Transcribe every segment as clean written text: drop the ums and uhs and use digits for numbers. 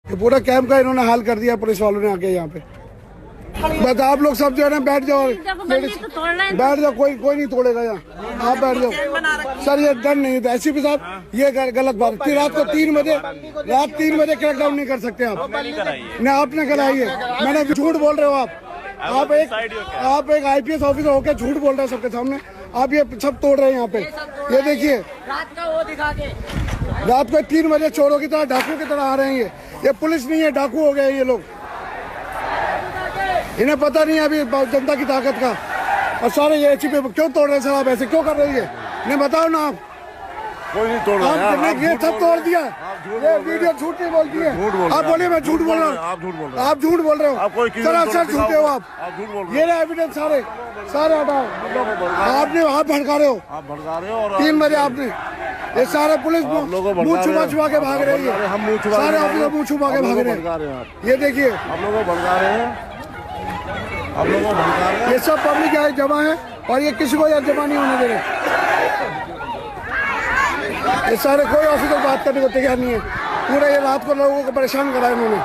ये पूरा कैंप का इन्होंने हाल कर दिया पुलिस वालों ने आके यहाँ पे। बस आप लोग सब जो है ना बैठ जाओ, बैठ जाओ, कोई नहीं तोड़ेगा यहाँ, आप बैठ जाओ। सर ये डर नहीं था एसपी साहब, ये गलत बात थी। रात 3 बजे क्रैकडाउन नहीं कर सकते आप, नहीं आपने कराई है। मैंने झूठ बोल रहे हो आप एक IPS ऑफिसर होकर झूठ बोल रहे हैं सबके सामने। आप ये सब तोड़ रहे हैं यहाँ पे, ये देखिए रात को 3 बजे चोरों की तरह, डाकू की तरह आ रहे हैं। ये पुलिस नहीं है, डाकू हो गए ये लोग। इन्हें पता नहीं है अभी जनता की ताकत का। और सारे ये एसपी क्यों तोड़ रहे हैं सर, आप ऐसे क्यों कर रही है? नहीं बताओ ना आप। कोई नहीं तोड़ रहा है, ये सब तोड़ दिया। ये वीडियो झूठ नहीं बोलती है। आप बोलिए मैं झूठ बोल रहा हूँ, आप झूठ बोल रहे हो सर, अक्सर झूठे हो आप। ये रहे एविडेंस सारे हटाओ। आप भड़का रहे हो 3 बजे आपने, ये सारे पुलिस मुँह छुपा के भाग रही है, सारे ऑफिसर मुँह छुपा के भाग रहे हैं। ये देखिए आप लोगों को भड़का रहे हैं, ये सब पब्लिक यहाँ जमा है और ये किसी को यहाँ जमा नहीं होने दे रहे। ये सारे कोई ऑफिसर बात करने को तैयार नहीं है। पूरे ये रात को लोगों को परेशान करा इन्होंने।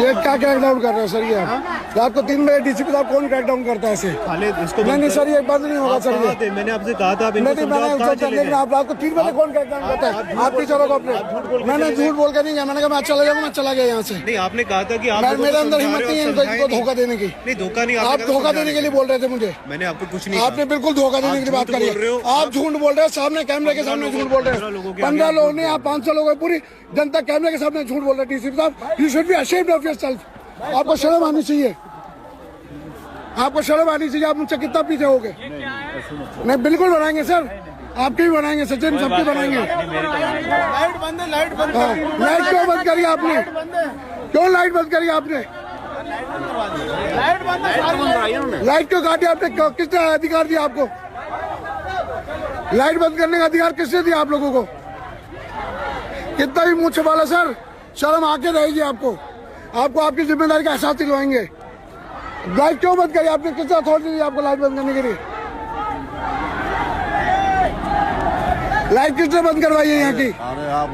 ये क्या क्रैकडाउन कर रहे हो सर? ये रात को 3 बजे डीसीपी साहब कौन क्रैकडाउन करता है ऐसे? इसको नहीं सर, ये बंद नहीं होगा सर। ये मैंने आपसे कहा था, लेकिन आप रात को 3 बजे कौन क्रैकडाउन करता है? आप टीचरों को अपने, मैंने झूठ बोल कर नहीं गया। मैंने कहा मैं चला जाऊंगा, मैं चला गया यहाँ से। नहीं आपने कहा था कि मेरे अंदर हिम्मत नहीं है इनको धोखा देने की। नहीं धोखा नहीं, आप धोखा देने के लिए बोल रहे थे मुझे। मैंने आपको कुछ नहीं, आपने बिल्कुल धोखा देने की बात करी। आप झूठ बोल रहे हो, सामने कैमरे के सामने झूठ बोल रहे हो। 15 लोग नहीं, आप 500 लोग, पूरी जनता कैमरे के सामने झूठ बोल रहे हैं। डीसीपी साहब, you should be ashamed of yourself. आपको शर्म आनी चाहिए, आपको शर्म आनी चाहिए। आप मुझसे कितना पीछे हो गए? नहीं बिल्कुल बनाएंगे सर, आपके भी बनाएंगे, सचिन सबके बनाएंगे। लाइट बंद है, लाइट क्यों बंद करी आपने? क्यों लाइट बंद करी आपने? लाइट क्यों काटी आपने? किसने अधिकार दिया आपको? लाइट बंद करने का अधिकार किसने दिया आप लोगों को? कितना भी मुँह छुपा लो सर, शर्म आके रहेगी आपको। आपको आपकी जिम्मेदारी का एहसास दिलवाएंगे। लाइट क्यों बंद करी आपने? किसने अथॉरिटी दी आपको लाइट बंद करने के लिए? लाइट किसने बंद करवाई है यहाँ की?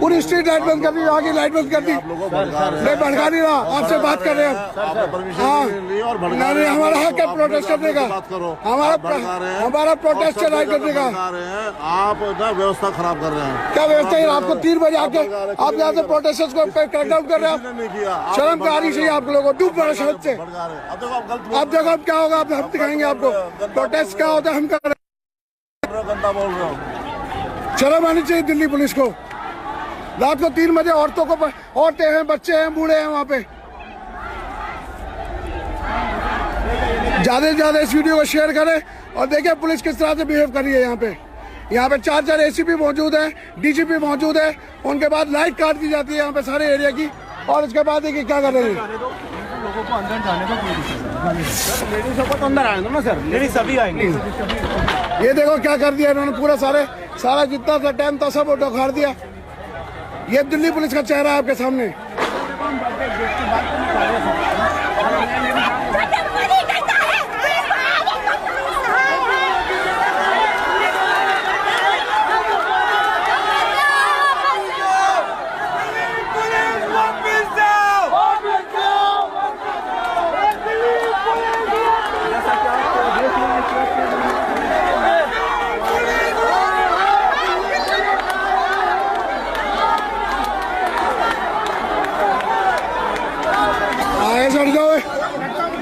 पूरी स्ट्रीट लाइट बंद कर दी, यहाँ की लाइट बंद कर दी। नहीं भड़का नहीं रहा, आपसे बात कर रहे हैं। हाँ नहीं, हमारा हक है प्रोटेस्ट करने का, हमारा प्रोटेस्ट है राइट करने का। आप व्यवस्था खराब कर रहे हैं। क्या व्यवस्था है? आपको 3 बजे आके आप यहाँ से प्रोटेस्टर्स को क्रैकडाउन कर रहे हैं। शर्म तो आनी चाहिए आप लोगों को, डूब पड़े शर्म से। अब देखो अब क्या होगा, हम दिखाएंगे आपको प्रोटेस्ट क्या होता है। हम कर गंदा बोल रहे हो, शर्म आनी चाहिए दिल्ली पुलिस को। रात को 3 बजे औरतें हैं, बच्चे हैं, बूढ़े हैं वहाँ पे। ज्यादा से ज्यादा इस वीडियो को शेयर करें और देखें पुलिस किस तरह से बिहेव कर रही है यहाँ पे। यहाँ पे 4 एसीपी मौजूद है, डीजीपी मौजूद है। उनके बाद लाइट काट दी जाती है यहाँ पे सारे एरिया की। और इसके बाद देखिए क्या कर रहे हैं लोगों को अंदर जाने का कोई दिक्कत नहीं। लेडीज को तो अंदर आए ना सर, लेडीज सभी आएंगे। ये देखो क्या कर दिया इन्होंने, पूरा सारा जितना सा टाइम था सब उखाड़ दिया। ये दिल्ली पुलिस का चेहरा है आपके सामने।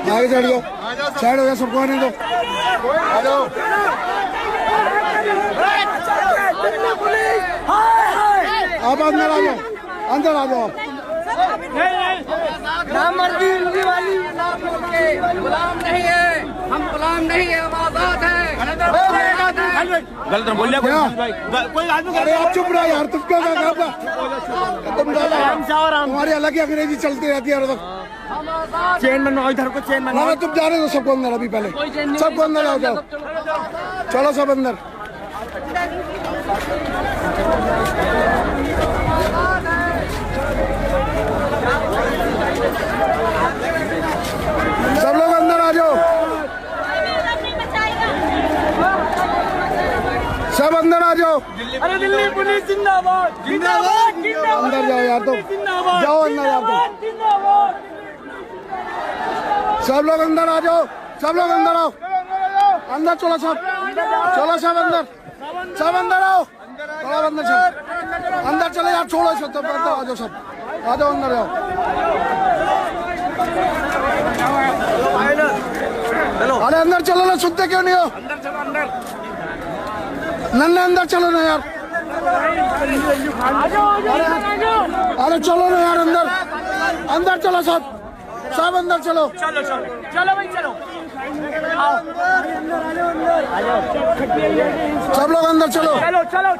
आगे चढ़ जाओ, साइड हो गया, सबको आने दो। आप अंदर आ जाओ, अंदर आ जाओ। गुलाम नहीं है, हम गुलाम नहीं है, हम आजाद हैं। गलत बोलिए कोई आदमी। अरे आप चुप रहो यार, तुम क्या करता? तुम्हारी अलग ही अंग्रेजी चलती रहती है। चेन बनवाओ इधर को, चेन बनवाओ। ना तुम जा रहे हो सबको अंदर, अभी पहले सबको अंदर आ जाओ। चलो सब अंदर। अंदर जाओ यार, तुम जाओ अंदर यार, तुम सब लोग अंदर आ जाओ, सब लोग अंदर आओ, अंदर चलो सब, चलो सब अंदर, सब अंदर आओ, थोड़ा अंदर चलो, अंदर चले यार, छोड़ो सब, तो आ जाओ सब, आ जाओ अंदर आओ। अरे अंदर चलो ना, सुनते क्यों नहीं हो? अंदर चलो, अंदर नन्हे अंदर चलो ना यार, अरे चलो ना यार अंदर, अंदर चलो सब, सब अंदर चलो, चलो चलो चलो भाई चलो, सब लोग अंदर चलो, चलो चलो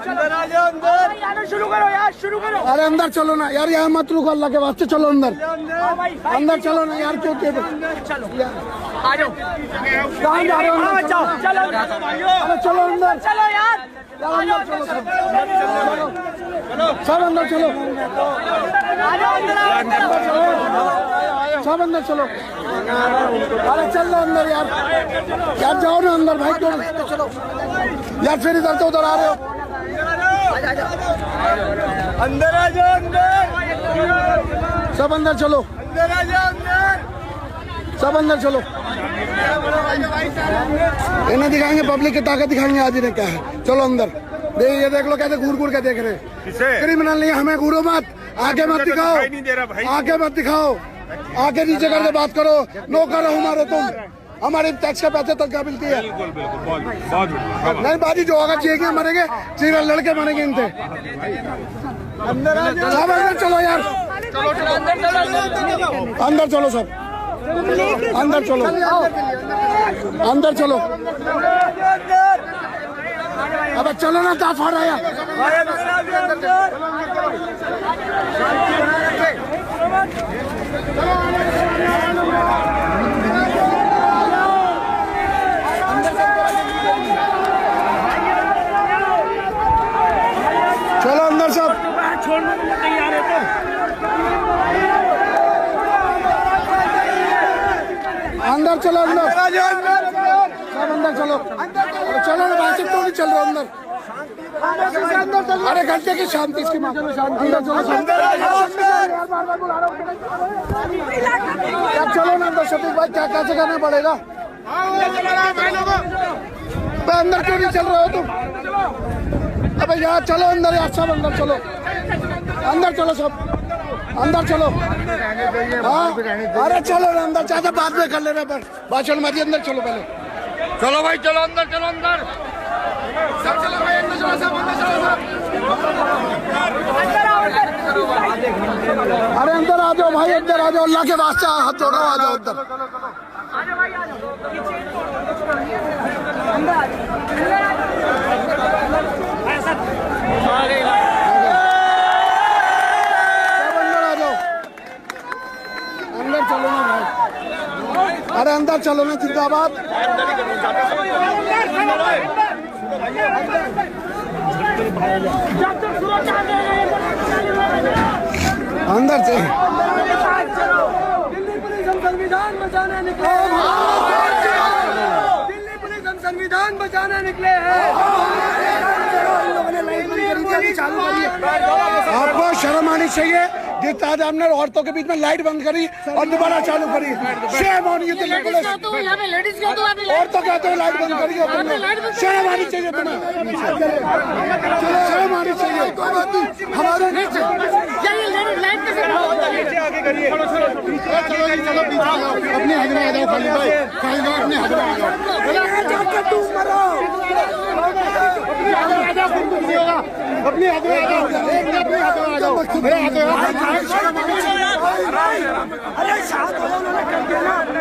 अंदर शुरू करो यार, शुरू करो। अरे अंदर चलो ना यार, यहाँ मत रुको, अल्लाह के वास्ते चलो अंदर, अंदर चलो ना यार, क्यों चलो, आ जाओ, कहाँ जा रहे हो? चलो अरे चलो अंदर, चलो यार, अंदर चलो सब अंदर चलो, सब अंदर चलो, अरे चल लो अंदर यार, यार जाओ ना अंदर भाई, क्यों चलो यार, फिर इधर से उधर आ रहे हो, अंदर आ जाओ, अंदर सब अंदर चलो, अंदर आ जाओ, अंदर सब अंदर चलो, इन्हें दिखाएंगे, पब्लिक की ताकत दिखाएंगे आज इन्हें क्या है, चलो अंदर। ये देख लो कैसे घूर घूर के देख रहे हैं, क्रिमिनल नहीं, हमें घूरो मत, आगे मत दिखाओ, आगे मत दिखाओ, आगे नीचे करके बात करो, नौकर हो हमारे तुम, हमारे टैक्स के पैसे तक क्या मिलती है? नहीं बाजी, जो होगा चाहिए मरेंगे, सीधा लड़के मरेंगे इनसे, सब अंदर चलो यार, अंदर चलो सब, अंदर चलो, अंदर चलो, अबे चलो ना, दांत फाड़ रहा है। चलो अंदर सब, छोड़ने को तैयार है तो अंदर चलो, अंदर सब अंदर चलो, चलो ना भाई, तो नहीं चल रहा अंदर, अरे घंटे की शांति, इसकी माँ अंदर चलो, चलो ना अंदर, शफीक भाई क्या कैसे करना पड़ेगा, अंदर क्यों नहीं चल रहे हो तुम? अबे यार चलो अंदर यार, सब अंदर चलो, अंदर चलो सब, अंदर चलो, हाँ अरे चलो ना अंदर, चाचा बाद में कर लेना, पर भाषण मारिए, अंदर चलो पहले, चलो भाई चलो अंदर, चलो अंदर सब, चलो भाई अंदर चलो सब, अंदर चलो सब, अरे अंदर आ जाओ भाई, अंदर आ जाओ, अल्लाह के वास्ते हाथ जोड़ो, आ जाओ अंदर, अंदर चलो ना भाई, अरे अंदर चलो ना, जिंदाबाद, अंदर से दिल्ली पुलिस हम संविधान बचाने निकले, दिल्ली पुलिस हम संविधान बचाने निकले हैं, आपको शर्म आनी चाहिए, जिस आज आपने औरतों के बीच में लाइट बंद करी और दोबारा चालू करी, शर्म आनी चाहिए, औरतों क्या तो लाइट बंद करी, शर्म आनी चाहिए तुम्हें, शर्म आनी चाहिए, हमारे अपने हद में आ जाओ, खाली भाई, खाली भाई अपने हद में आ जाओ, अपने हद में आ जाओ, अपने हद में आ जाओ, मेरे हाथ में, अरे शांत हो जाओ, उन्होंने कर दिया ना, अपने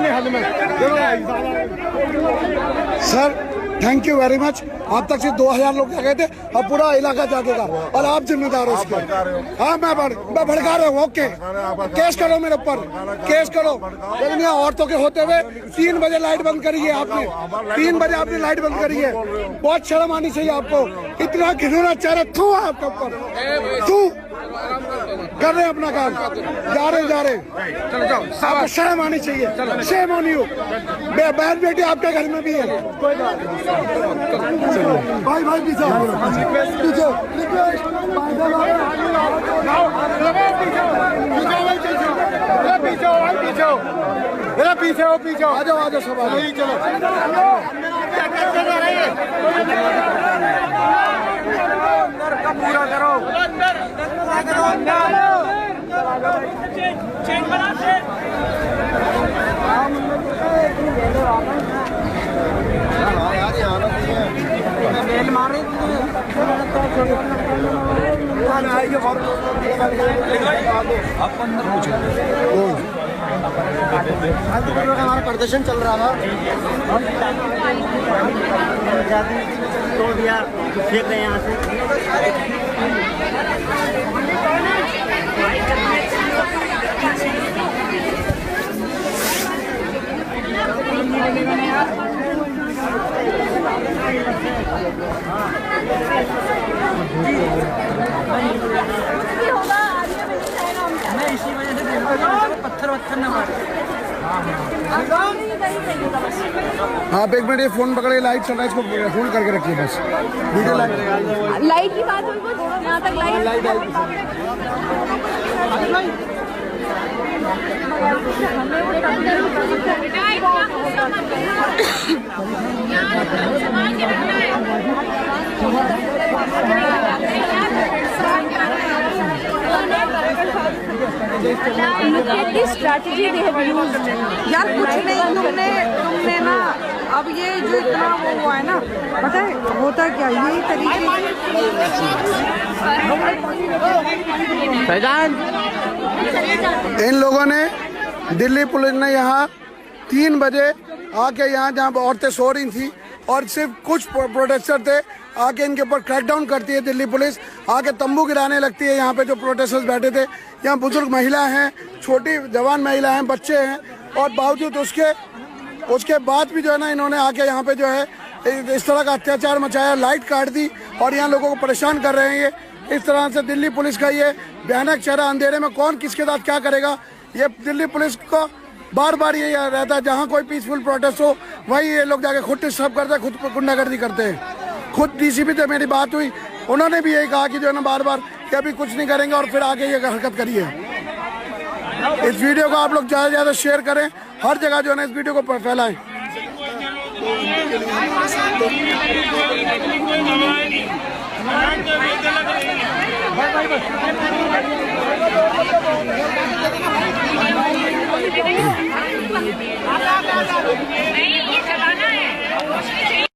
हाथ में sir, thank you very much. आप तक से 2000 लोग आ गए थे, अब पूरा इलाका जागेगा और आप जिम्मेदार हो इसके। हाँ मैं भड़का रहा हूँ। ओके, केस करो मेरे ऊपर, केस करो। लेकिन यहाँ औरतों के होते हुए 3 बजे लाइट बंद करी है आपने, 3 बजे आपने लाइट बंद करी है। बहुत शर्म आनी चाहिए आपको। इतना घिनौना चेहरा थू आपके ऊपर, थू। कर रहे हैं अपना काम, जा रहे चलो जाओ, आपको शर्म आनी चाहिए। Shame on you. बहन बेटी आपके घर में भी है। कोई बात नहीं। भाई पीछे पीछे आ जाओ सब आ जाओ। चलो पूरा करो। हमारा प्रदर्शन चल रहा था, तोड़ दिया, फेंक रहे यहाँ से। पत्थर न मारे। आप 1 मिनट ये फोन पकड़े, लाइट चल रहा है, इसको होल्ड करके रखिए बस। वीडियो लाइट की बात हुई कुछ यहाँ तक लाइट स्ट्रैटेजी यार कुछ नहीं, तुमने ना अब ये जो इतना वो हुआ है ना, पता है होता क्या, यही तरीके। इन लोगों ने, दिल्ली पुलिस ने यहाँ 3 बजे आके यहाँ जहाँ औरतें सो रही थी और सिर्फ कुछ प्रोटेस्टर थे, आके इनके ऊपर क्रैकडाउन करती है दिल्ली पुलिस। आके तंबू गिराने लगती है यहाँ पे जो प्रोटेस्टर्स बैठे थे। यहाँ बुजुर्ग महिला हैं, छोटी जवान महिला हैं, बच्चे हैं, और बावजूद उसके बाद भी जो है ना, इन्होंने आके यहाँ पे जो है इस तरह का अत्याचार मचाया, लाइट काट दी और यहाँ लोगों को परेशान कर रहे हैं। ये इस तरह से दिल्ली पुलिस का ये भयानक चेहरा, अंधेरे में कौन किसके साथ क्या करेगा, ये दिल्ली पुलिस को बार बार ये रहता है। जहाँ कोई पीसफुल प्रोटेस्ट हो वही ये लोग जाके खुद डिस्टर्ब करते हैं, खुद गुंडागर्दी करते हैं। खुद डीसीपी से मेरी बात हुई, उन्होंने भी यही कहा कि जो है ना बार बार कि अभी कुछ नहीं करेंगे और फिर आगे ये हरकत करिए। इस वीडियो को आप लोग ज़्यादा से ज़्यादा शेयर करें, हर जगह जो है ना इस वीडियो को फैलाएं। नहीं